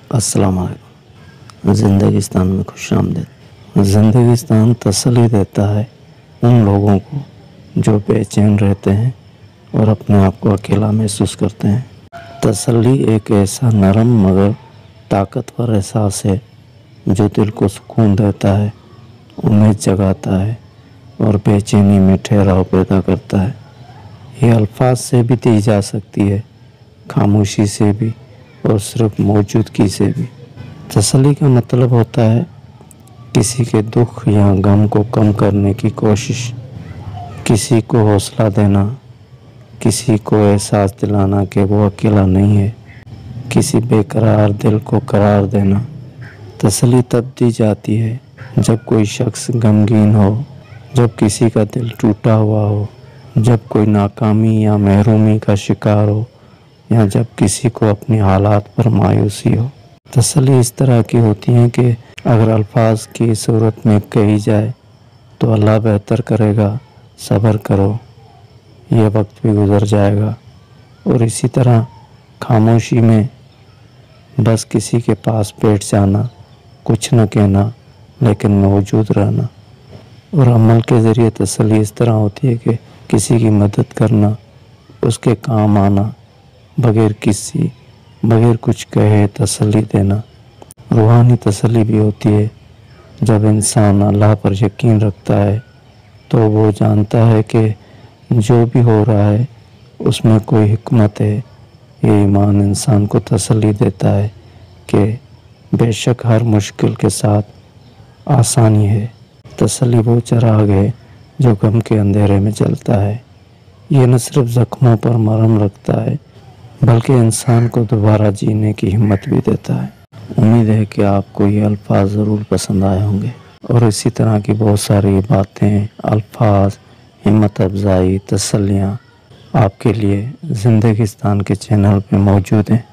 अस्सलाम वालेकुम। ज़िंदगिस्तान में खुश आमदीद। ज़िंदगिस्तान तसल्ली देता है उन लोगों को जो बेचैन रहते हैं और अपने आप को अकेला महसूस करते हैं। तसल्ली एक ऐसा नरम मगर ताकतवर एहसास है जो दिल को सुकून देता है, उम्मीद जगाता है और बेचैनी में ठहराव पैदा करता है। ये अल्फाज से भी दी जा सकती है, खामोशी से भी और सिर्फ मौजूदगी से भी। तसल्ली का मतलब होता है किसी के दुख या गम को कम करने की कोशिश, किसी को हौसला देना, किसी को एहसास दिलाना कि वो अकेला नहीं है, किसी बेकरार दिल को करार देना। तसल्ली तब दी जाती है जब कोई शख्स गमगीन हो, जब किसी का दिल टूटा हुआ हो, जब कोई नाकामी या महरूमी का शिकार हो या जब किसी को अपनी हालात पर मायूसी हो। तसल्ली इस तरह की होती है कि अगर अल्फाज की सूरत में कही जाए तो अल्लाह बेहतर करेगा, सब्र करो, यह वक्त भी गुजर जाएगा। और इसी तरह खामोशी में बस किसी के पास बैठ जाना, कुछ न कहना लेकिन मौजूद रहना। और अमल के ज़रिए तसल्ली इस तरह होती है कि किसी की मदद करना, उसके काम आना, बगैर कुछ कहे तसल्ली देना। रूहानी तसल्ली भी होती है जब इंसान अल्लाह पर यकीन रखता है तो वो जानता है कि जो भी हो रहा है उसमें कोई हिकमत है। ये ईमान इंसान को तसल्ली देता है कि बेशक हर मुश्किल के साथ आसानी है। तसल्ली वो चिराग है जो गम के अंधेरे में जलता है। ये न सिर्फ ज़ख्मों पर मरहम रखता है बल्कि इंसान को दोबारा जीने की हिम्मत भी देता है। उम्मीद है कि आपको ये अल्फाज ज़रूर पसंद आए होंगे और इसी तरह की बहुत सारी बातें, अल्फाज, हिम्मत अफजाई, तसल्लियाँ आपके लिए ज़िंदगिस्तान के चैनल पे मौजूद हैं।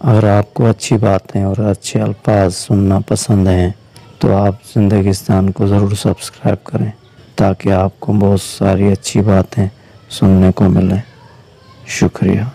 अगर आपको अच्छी बातें और अच्छे अल्फाज सुनना पसंद हैं तो आप ज़िंदगिस्तान को ज़रूर सब्सक्राइब करें ताकि आपको बहुत सारी अच्छी बातें सुनने को मिलें। शुक्रिया।